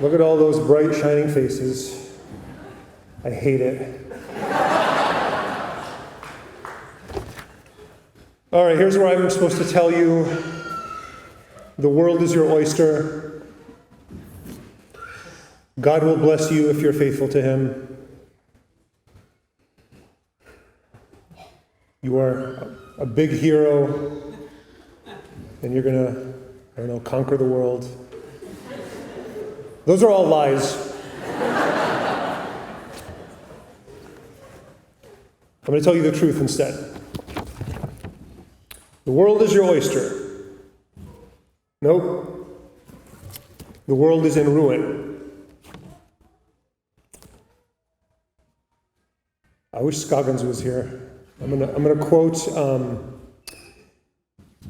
Look at all those bright, shining faces. I hate it. All right, here's where I'm supposed to tell you the world is your oyster. God will bless you if you're faithful to Him. You are a big hero, and you're going to, conquer the world. Those are all lies. I'm going to tell you the truth instead. The world is your oyster. Nope. The world is in ruin. I wish Scoggins was here. I'm gonna quote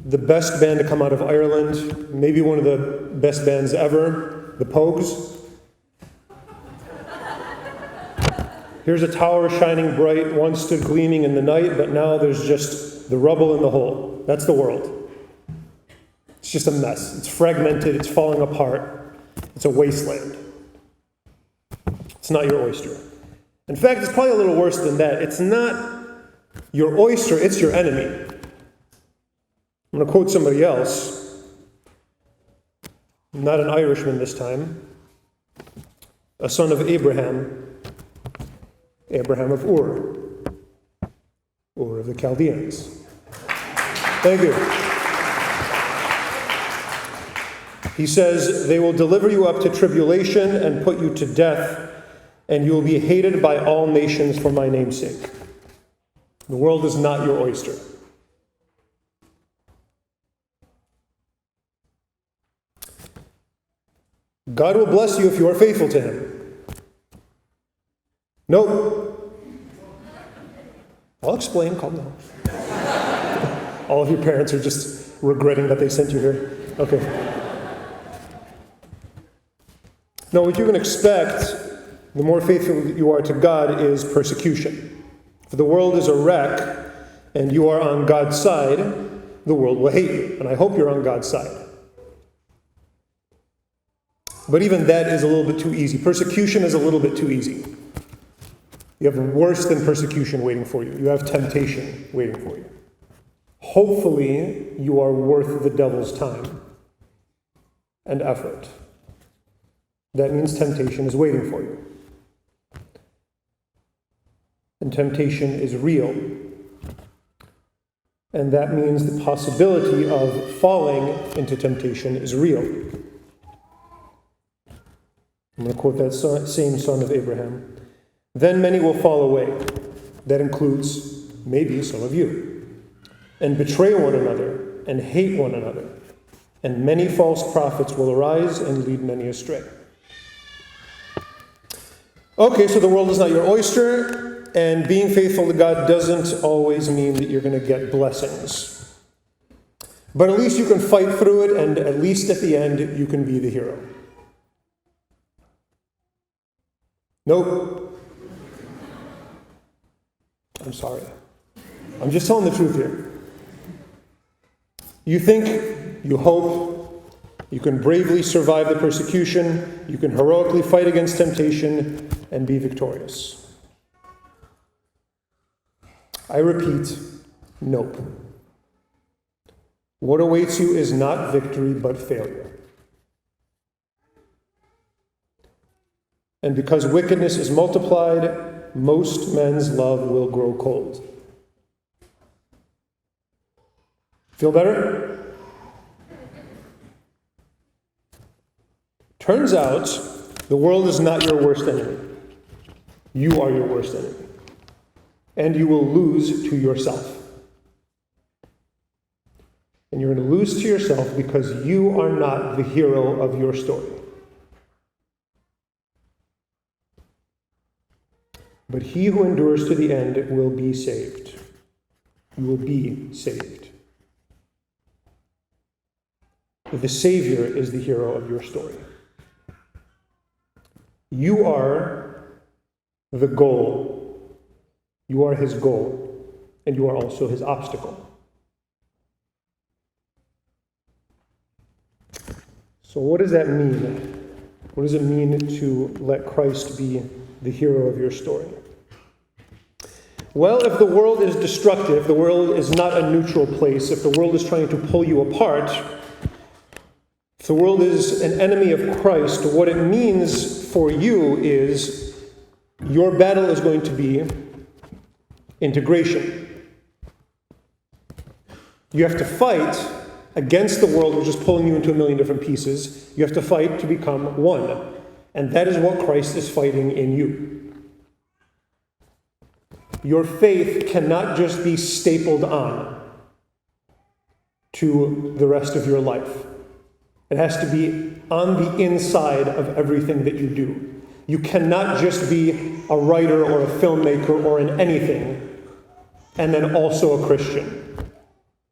the best band to come out of Ireland, maybe one of the best bands ever, the Pogues. Here's a tower shining bright, once stood gleaming in the night, but now there's just the rubble in the hole. That's the world. It's just a mess. It's fragmented, it's falling apart. It's a wasteland. It's not your oyster. In fact, it's probably a little worse than that. It's not your oyster, it's your enemy. I'm going to quote somebody else. Not an Irishman this time. A son of Abraham. Abraham of Ur. Ur of the Chaldeans. Thank you. He says, "They will deliver you up to tribulation and put you to death, and you will be hated by all nations for my name's sake." The world is not your oyster. God will bless you if you are faithful to Him. Nope. I'll explain, calm down. All of your parents are just regretting that they sent you here. Okay. No, what you can expect, the more faithful you are to God, is persecution. If the world is a wreck and you are on God's side, the world will hate you. And I hope you're on God's side. But even that is a little bit too easy. Persecution is a little bit too easy. You have worse than persecution waiting for you. You have temptation waiting for you. Hopefully, you are worth the devil's time and effort. That means temptation is waiting for you. And temptation is real. And that means the possibility of falling into temptation is real. I'm going to quote that same son of Abraham. "Then many will fall away." That includes maybe some of you. "And betray one another, and hate one another. And many false prophets will arise and lead many astray." Okay, so the world is not your oyster, and being faithful to God doesn't always mean that you're going to get blessings. But at least you can fight through it, and at least at the end, you can be the hero. Nope. I'm sorry. I'm just telling the truth here. You think, you hope, you can bravely survive the persecution, you can heroically fight against temptation and be victorious. I repeat, nope. What awaits you is not victory, but failure. And because wickedness is multiplied, most men's love will grow cold. Feel better? Turns out, the world is not your worst enemy. You are your worst enemy. And you will lose to yourself. And you're going to lose to yourself because you are not the hero of your story. But he who endures to the end will be saved. You will be saved. The Savior is the hero of your story. You are the goal. You are his goal, and you are also his obstacle. So what does that mean? What does it mean to let Christ be the hero of your story? Well, if the world is destructive, if the world is not a neutral place, if the world is trying to pull you apart, if the world is an enemy of Christ, what it means for you is your battle is going to be integration. You have to fight against the world which is pulling you into a million different pieces. You have to fight to become one. And that is what Christ is fighting in you. Your faith cannot just be stapled on to the rest of your life. It has to be on the inside of everything that you do. You cannot just be a writer or a filmmaker or in anything and then also a Christian.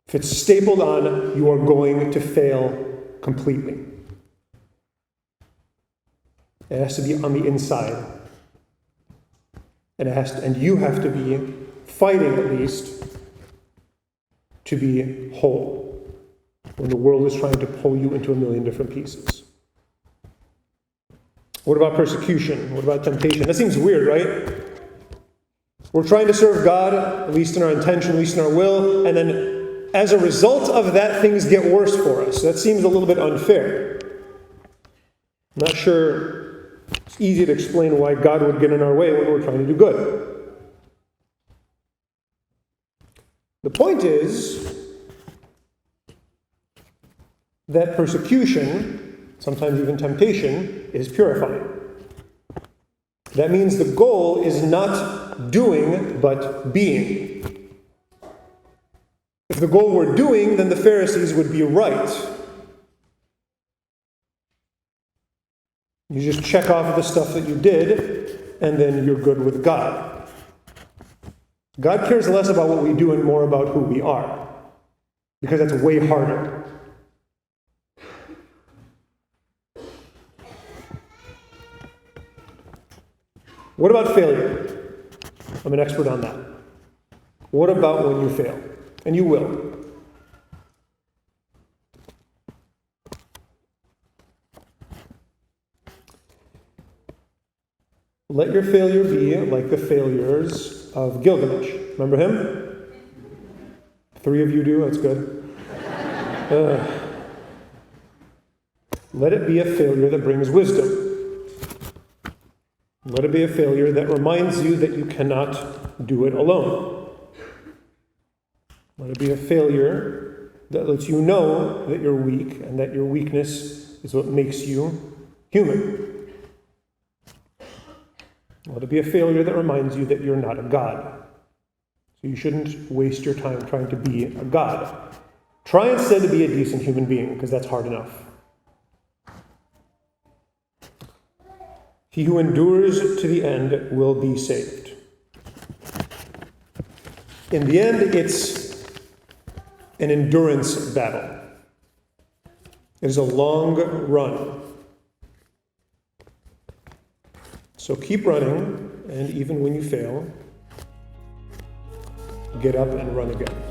If it's stapled on, you are going to fail completely. It has to be on the inside. And you have to be fighting at least to be whole when the world is trying to pull you into a million different pieces. What about persecution? What about temptation? That seems weird, right? We're trying to serve God, at least in our intention, at least in our will, and then as a result of that, things get worse for us. That seems a little bit unfair. I'm not sure it's easy to explain why God would get in our way when we're trying to do good. The point is that persecution, sometimes even temptation, is purifying. That means the goal is not doing, but being. If the goal were doing, then the Pharisees would be right. You just check off the stuff that you did, and then you're good with God. God cares less about what we do and more about who we are, because that's way harder. What about failure? I'm an expert on that. What about when you fail? And you will. Let your failure be like the failures of Gilgamesh. Remember him? 3 of you do? That's good. Let it be a failure that brings wisdom. Let it be a failure that reminds you that you cannot do it alone. Let it be a failure that lets you know that you're weak and that your weakness is what makes you human. Let it be a failure that reminds you that you're not a god. So you shouldn't waste your time trying to be a god. Try instead to be a decent human being, because that's hard enough. He who endures to the end will be saved. In the end, it's an endurance battle. It is a long run. So keep running, and even when you fail, get up and run again.